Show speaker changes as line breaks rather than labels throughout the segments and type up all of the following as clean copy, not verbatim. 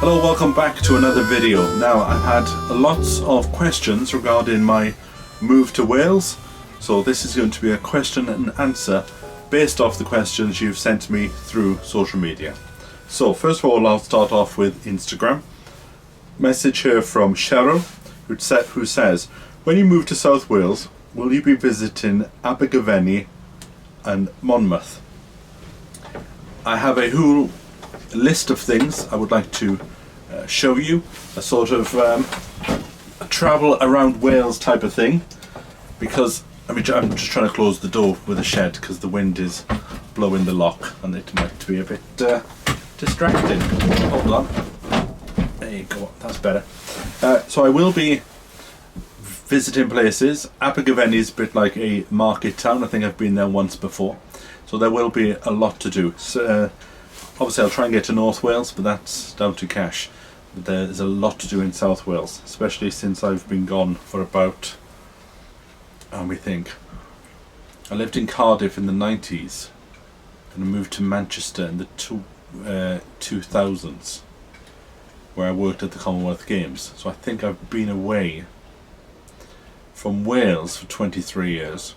Hello, welcome back to another video. Now, I've had lots of questions regarding my move to Wales, so this is going to be a question and answer based off the questions you've sent me through social media. So first of all, I'll start off with Instagram. Message here from Cheryl, who says, when you move to South Wales, will you be visiting Abergavenny and Monmouth? I have a whole list of things I would like to show you, a sort of a travel around Wales type of thing, because I'm just trying to close the door with a shed because the wind is blowing the lock and it might be a bit distracting. Hold on, there you go, that's better. So I will be visiting places. Abergavenny is a bit like a market town. I think I've been there once before, so there will be a lot to do. So, obviously I'll try and get to North Wales, but that's down to cash. But there's a lot to do in South Wales, especially since I've been gone for about, let me think, I lived in Cardiff in the 90s and I moved to Manchester in the 2000s, where I worked at the Commonwealth Games. So I think I've been away from Wales for 23 years,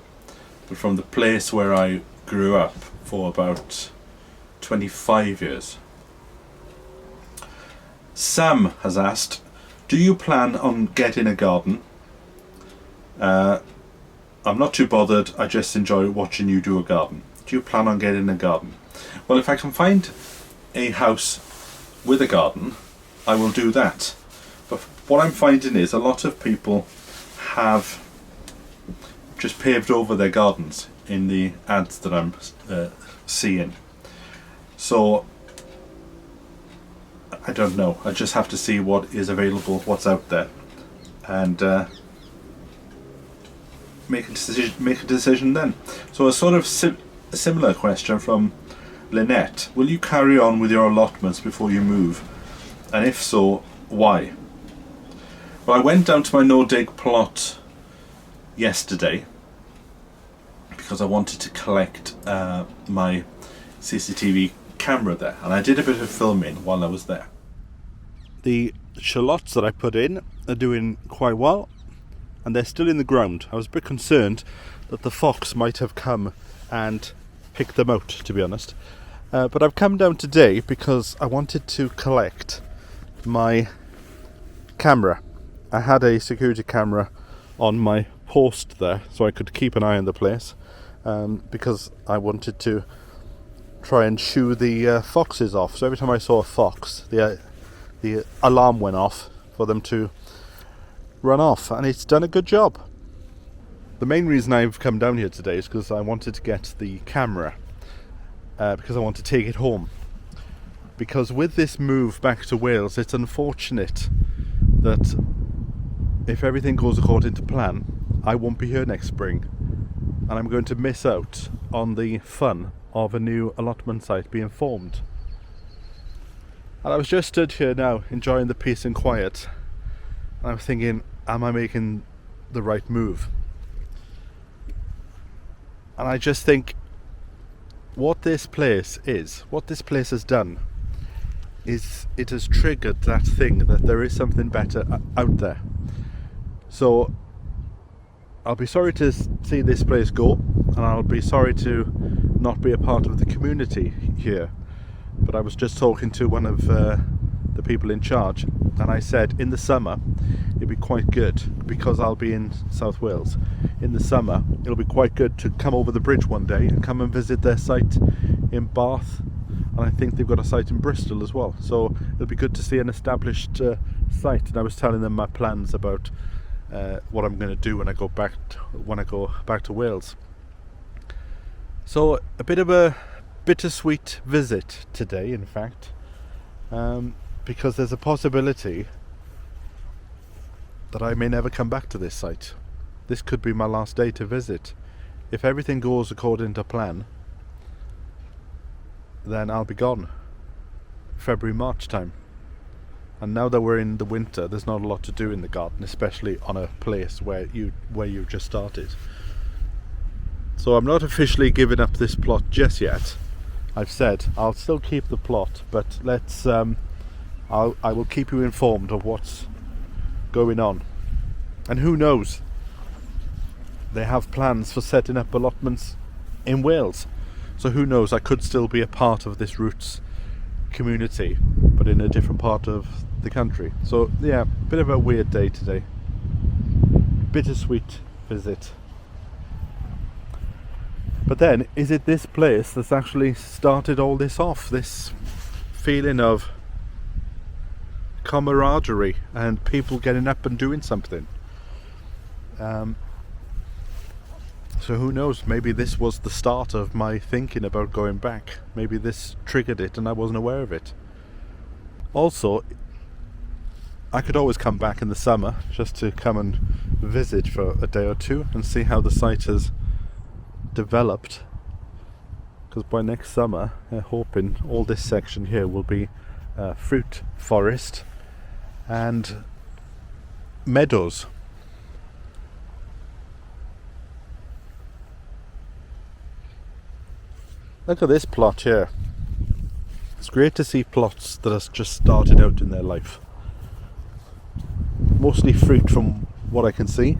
but from the place where I grew up for about 25 years. Sam has asked, do you plan on getting a garden? I'm not too bothered, I just enjoy watching you do a garden. Do you plan on getting a garden? Well, if I can find a house with a garden, I will do that. But what I'm finding is a lot of people have just paved over their gardens in the ads that I'm seeing. So I don't know, I just have to see what is available, what's out there, and make a decision then. So a sort of a similar question from Lynette. Will you carry on with your allotments before you move? And if so, why? Well, I went down to my no-dig plot yesterday because I wanted to collect my CCTV camera there, and I did a bit of filming while I was there. The shallots that I put in are doing quite well, and they're still in the ground. I was a bit concerned that the fox might have come and picked them out, to be honest. But I've come down today because I wanted to collect my camera. I had a security camera on my post there, so I could keep an eye on the place, because I wanted to try and shoo the foxes off. So every time I saw a fox, the alarm went off for them to run off, and it's done a good job. The main reason I've come down here today is because I wanted to get the camera, because I want to take it home. Because with this move back to Wales, it's unfortunate that if everything goes according to plan, I won't be here next spring, and I'm going to miss out on the fun of a new allotment site being formed. And I was just stood here now enjoying the peace and quiet, and I'm thinking, am I making the right move? And I just think what this place has done is it has triggered that thing that there is something better out there. So I'll be sorry to see this place go, and I'll be sorry to not be a part of the community here. But I was just talking to one of the people in charge, and I said in the summer it'd be quite good, because I'll be in South Wales. In the summer it'll be quite good to come over the bridge one day and come and visit their site in Bath, and I think they've got a site in Bristol as well. So it'll be good to see an established site. And I was telling them my plans about what I'm going to do when I go back to Wales. So a bit of a bittersweet visit today, in fact, because there's a possibility that I may never come back to this site. This could be my last day to visit. If everything goes according to plan, then I'll be gone February, March time. And now that we're in the winter, there's not a lot to do in the garden, especially on a place where you've just started. So I'm not officially giving up this plot just yet. I've said I'll still keep the plot, but I'll I will keep you informed of what's going on. And who knows, they have plans for setting up allotments in Wales, so who knows, I could still be a part of this roots community but in a different part of the country. So yeah, bit of a weird day today. Bittersweet visit. But then, is it this place that's actually started all this off? This feeling of camaraderie and people getting up and doing something. So who knows, maybe this was the start of my thinking about going back. Maybe this triggered it and I wasn't aware of it. Also, I could always come back in the summer just to come and visit for a day or two and see how the site has developed, because by next summer I'm hoping all this section here will be fruit forest and meadows. Look at this plot here. It's great to see plots that have just started out in their life. Mostly fruit from what I can see.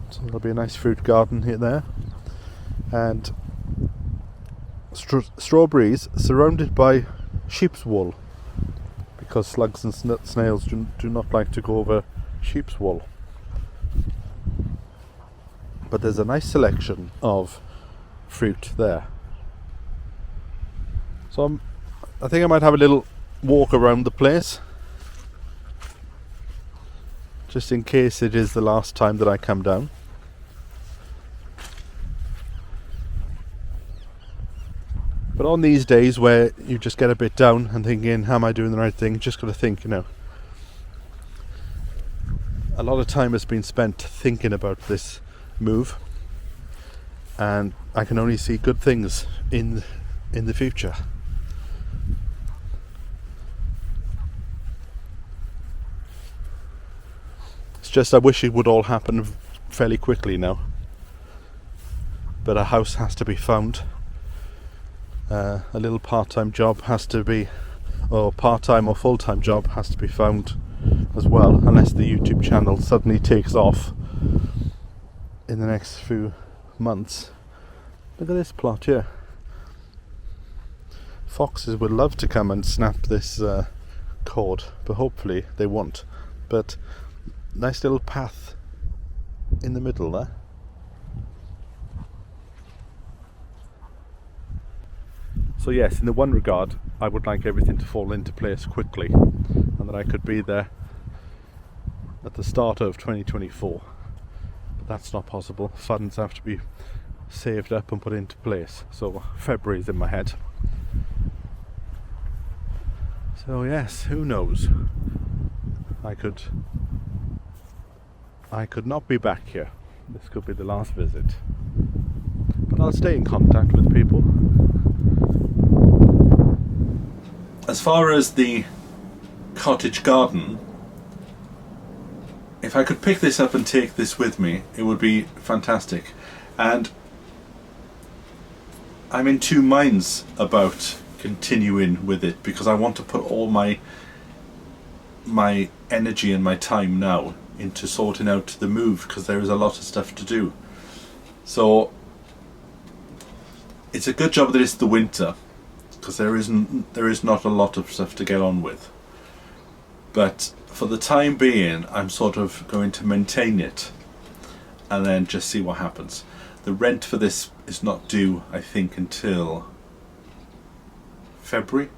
So there'll be a nice fruit garden here there. And strawberries surrounded by sheep's wool, because slugs and snails do not like to go over sheep's wool. But there's a nice selection of fruit there. So I think I might have a little walk around the place, just in case it is the last time that I come down. But on these days where you just get a bit down and thinking, how am I doing the right thing? Just got to think, a lot of time has been spent thinking about this move, and I can only see good things in the future. It's just I wish it would all happen fairly quickly now. But a house has to be found. A little part-time job has to be, or part-time or full-time job has to be found as well, unless the YouTube channel suddenly takes off in the next few months. Look at this plot here. Foxes would love to come and snap this cord, but hopefully they won't. But nice little path in the middle there. So yes, in the one regard, I would like everything to fall into place quickly, and that I could be there at the start of 2024. But that's not possible. Funds have to be saved up and put into place. So February is in my head. So yes, who knows? I could not be back here. This could be the last visit. But I'll stay in contact with people. As far as the cottage garden, if I could pick this up and take this with me, it would be fantastic. And I'm in two minds about continuing with it, because I want to put all my energy and my time now into sorting out the move, because there is a lot of stuff to do. So it's a good job that it's the winter, because there is not a lot of stuff to get on with. But for the time being, I'm sort of going to maintain it and then just see what happens. The rent for this is not due, I think, until February.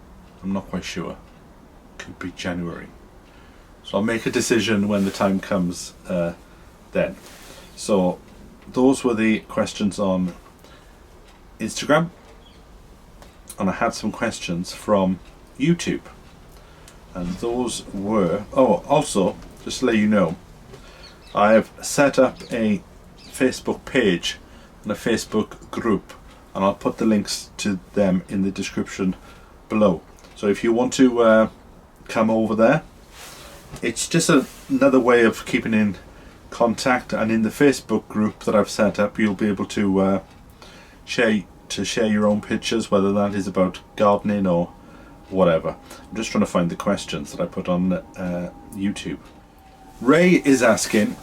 I'm not quite sure. Could be January. So I'll make a decision when the time comes then. So those were the questions on Instagram. And I had some questions from YouTube, and those were, also, just to let you know, I have set up a Facebook page and a Facebook group, and I'll put the links to them in the description below. So if you want to come over there, it's just another way of keeping in contact, and in the Facebook group that I've set up, you'll be able to share your own pictures, whether that is about gardening or whatever. I'm just trying to find the questions that I put on YouTube. Ray is asking,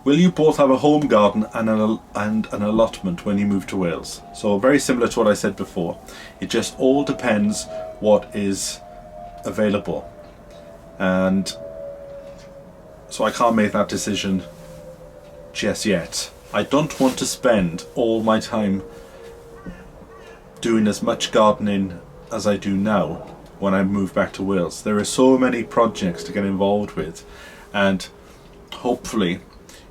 will you both have a home garden and an allotment when you move to Wales? So very similar to what I said before. It just all depends what is available. And so I can't make that decision just yet. I don't want to spend all my time doing as much gardening as I do now when I move back to Wales. There are so many projects to get involved with, and hopefully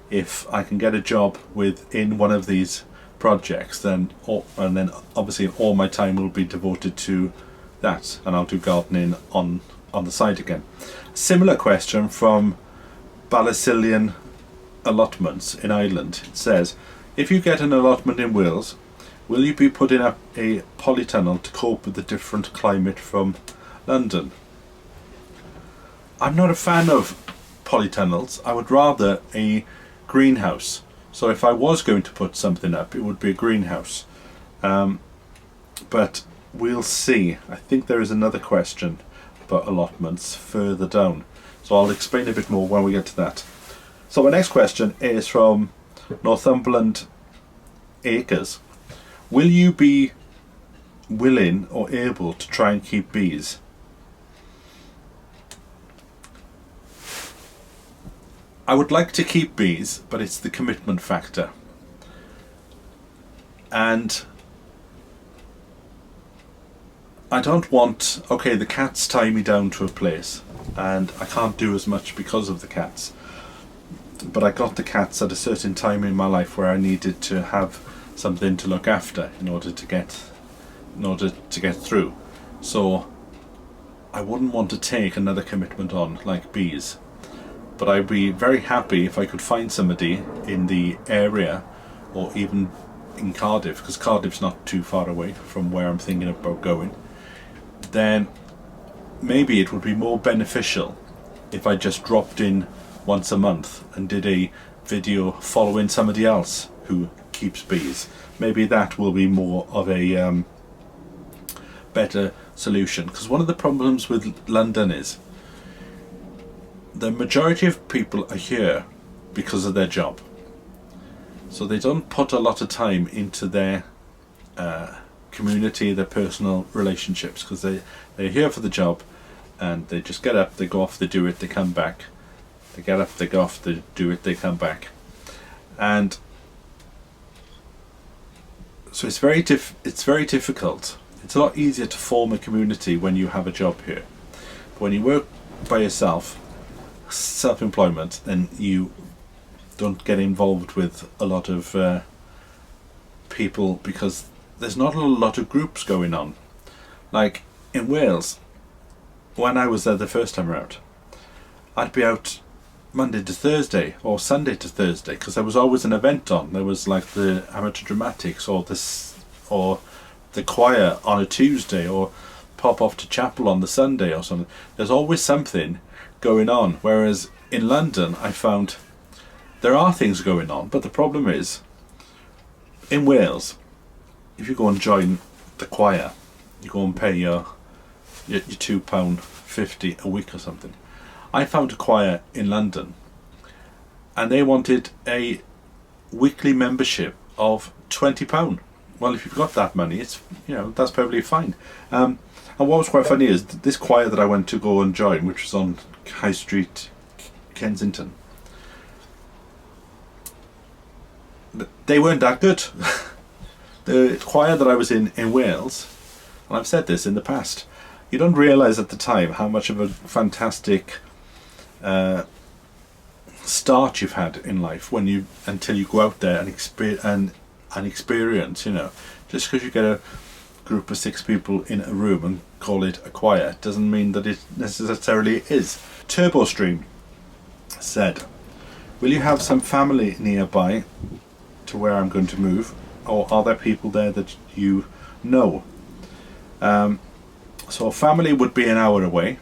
if I can get a job within one of these projects, then obviously all my time will be devoted to that, and I'll do gardening on the side again. Similar question from Ballysillian Allotments in Ireland. It says, if you get an allotment in Wales, will you be putting up a polytunnel to cope with the different climate from London? I'm not a fan of polytunnels. I would rather a greenhouse. So if I was going to put something up, it would be a greenhouse. But we'll see. I think there is another question about allotments further down. So I'll explain a bit more when we get to that. So my next question is from Northumberland Acres. Will you be willing or able to try and keep bees? I would like to keep bees, but it's the commitment factor. And I don't want, okay, the cats tie me down to a place and I can't do as much because of the cats. But I got the cats at a certain time in my life where I needed to have something to look after in order to get through. So I wouldn't want to take another commitment on like bees. But I'd be very happy if I could find somebody in the area, or even in Cardiff, because Cardiff's not too far away from where I'm thinking about going. Then maybe it would be more beneficial if I just dropped in once a month and did a video following somebody else who keeps bees. Maybe that will be more of a better solution, because one of the problems with London is the majority of people are here because of their job, so they don't put a lot of time into their community, their personal relationships, because they're here for the job and they just get up, they go off, they do it, they come back, they get up, they go off, they do it, they come back. And so it's very difficult. It's a lot easier to form a community when you have a job here. But when you work by yourself, self-employment, then you don't get involved with a lot of people, because there's not a lot of groups going on. Like in Wales, when I was there the first time around, I'd be out Monday to Thursday or Sunday to Thursday, because there was always an event on. There was like the amateur dramatics or the choir on a Tuesday, or pop off to chapel on the Sunday or something. There's always something going on, whereas in London I found there are things going on, but the problem is in Wales, if you go and join the choir, you go and pay your £2.50 a week or something. I found a choir in London and they wanted a weekly membership of £20. Well, if you've got that money, it's, that's perfectly fine. And what was quite funny is this choir that I went to go and join, which was on High Street, Kensington, they weren't that good. The choir that I was in Wales, and I've said this in the past, you don't realise at the time how much of a fantastic start you've had in life until you go out there and experience, just because you get a group of 6 people in a room and call it a choir doesn't mean that it necessarily is. TurboStream said, will you have some family nearby to where I'm going to move, or are there people there that you know? So family would be an hour away,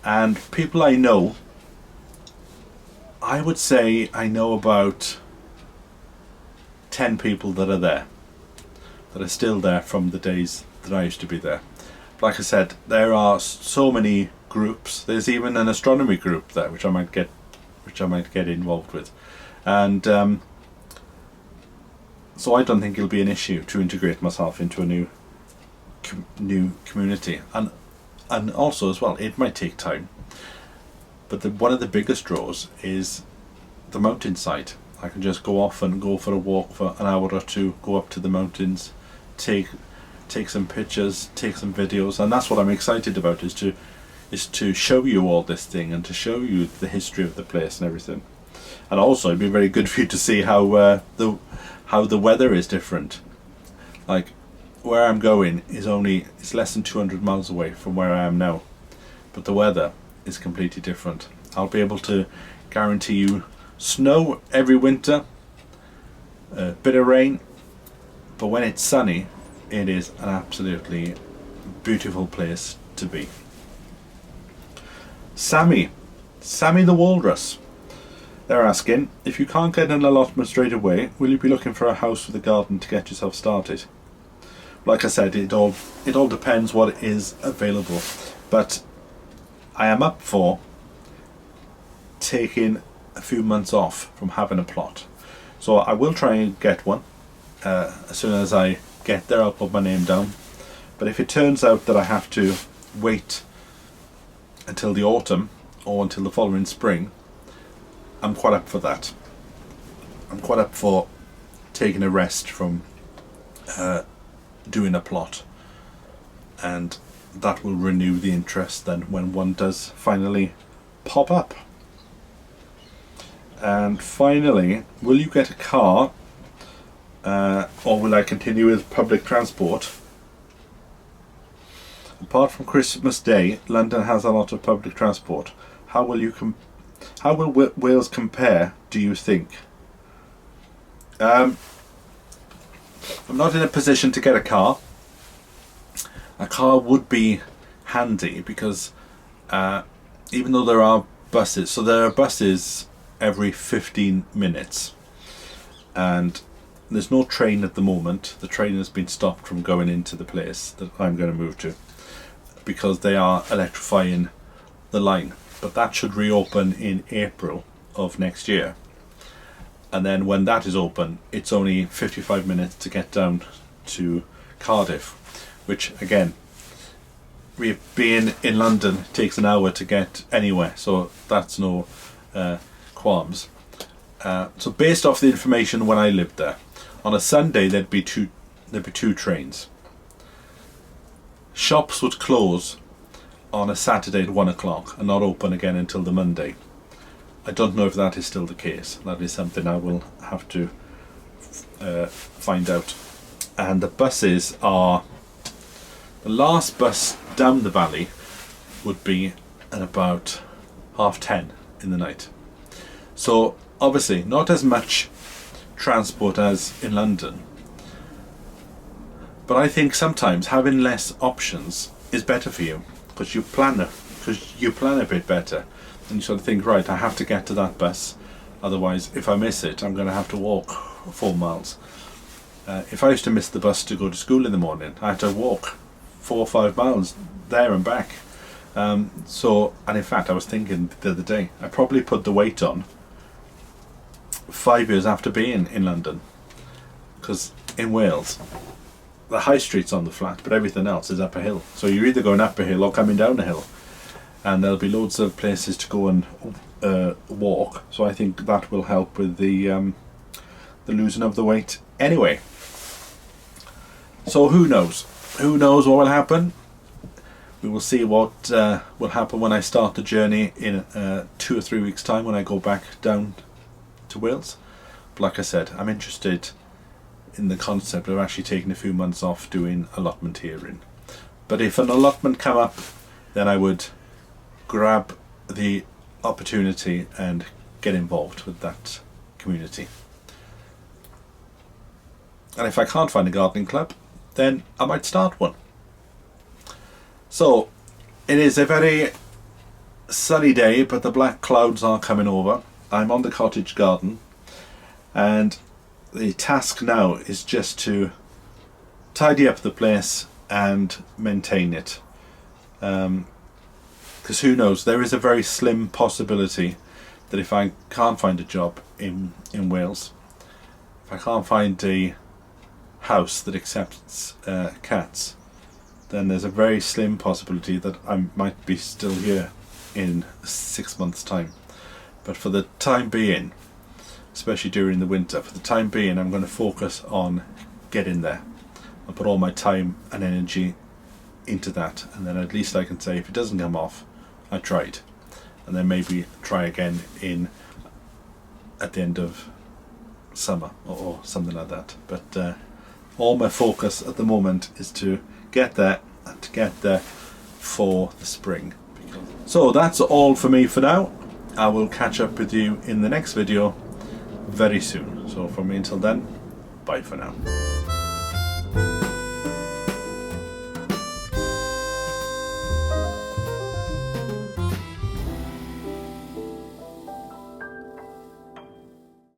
and people I know, I would say I know about 10 people that are there, that are still there from the days that I used to be there. like I said, there are so many groups. There's even an astronomy group there, which I might get involved with, and so I don't think it'll be an issue to integrate myself into a new community, and also as well, it might take time. But one of the biggest draws is the mountainside. I can just go off and go for a walk for an hour or two, go up to the mountains, take some pictures, take some videos, and that's what I'm excited about, is to show you all this thing and to show you the history of the place and everything. And also it'd be very good for you to see how the weather is different. Like, where I'm going it's less than 200 miles away from where I am now, but the weather is completely different. I'll be able to guarantee you snow every winter, a bit of rain, but when it's sunny, it is an absolutely beautiful place to be. Sammy the Walrus, they're asking, if you can't get an allotment straight away, will you be looking for a house with a garden to get yourself started? Like I said, it all depends what is available, but I am up for taking a few months off from having a plot. So I will try and get one. As soon as I get there, I'll put my name down. But if it turns out that I have to wait until the autumn or until the following spring, I'm quite up for that. I'm quite up for taking a rest from doing a plot, and that will renew the interest then when one does finally pop up. And finally, will you get a car or will I continue with public transport? Apart from Christmas Day, London has a lot of public transport. How will Wales compare, do you think? I'm not in a position to get a car. A car would be handy because even though there are buses, so there are buses every 15 minutes, and there's no train at the moment. The train has been stopped from going into the place that I'm going to move to because they are electrifying the line, but that should reopen in April of next year, and then when that is open, it's only 55 minutes to get down to Cardiff, which again, being in London takes an hour to get anywhere, so that's no qualms. So based off the information when I lived there, on a Sunday there'd be two trains. Shops would close on a Saturday at 1 o'clock and not open again until the Monday. I don't know if that is still the case. That is something I will have to find out. And the buses are, the last bus down the valley would be at about 10:30 in the night. So obviously not as much transport as in London, but I think sometimes having less options is better for you because you plan a bit better, and you sort of think, right, I have to get to that bus, otherwise if I miss it I'm going to have to walk 4 miles. If I used to miss the bus to go to school in the morning, I had to walk 4 or 5 miles there and back. And in fact I was thinking the other day, I probably put the weight on 5 years after being in London, because in Wales the high street's on the flat but everything else is up a hill, so you're either going up a hill or coming down a hill, and there'll be loads of places to go and walk, so I think that will help with the losing of the weight anyway. So who knows what will happen. We will see what will happen when I start the journey in 2 or 3 weeks time when I go back down to Wales. But like I said, I'm interested in the concept of actually taking a few months off doing allotment hearing. But if an allotment come up, then I would grab the opportunity and get involved with that community. And if I can't find a gardening club, then I might start one. So it is a very sunny day, but the black clouds are coming over. I'm on the cottage garden, and the task now is just to tidy up the place and maintain it. Because who knows, there is a very slim possibility that if I can't find a job in Wales, if I can't find a house that accepts cats, then there's a very slim possibility that I might be still here in 6 months' time. But for the time being, especially during the winter, for the time being I'm going to focus on getting there and put all my time and energy into that, and then at least I can say if it doesn't come off, I tried, and then maybe try again at the end of summer or something like that. But all my focus at the moment is to get there, and to get there for the spring. So that's all for me for now. I will catch up with you in the next video very soon. So from me until then, bye for now.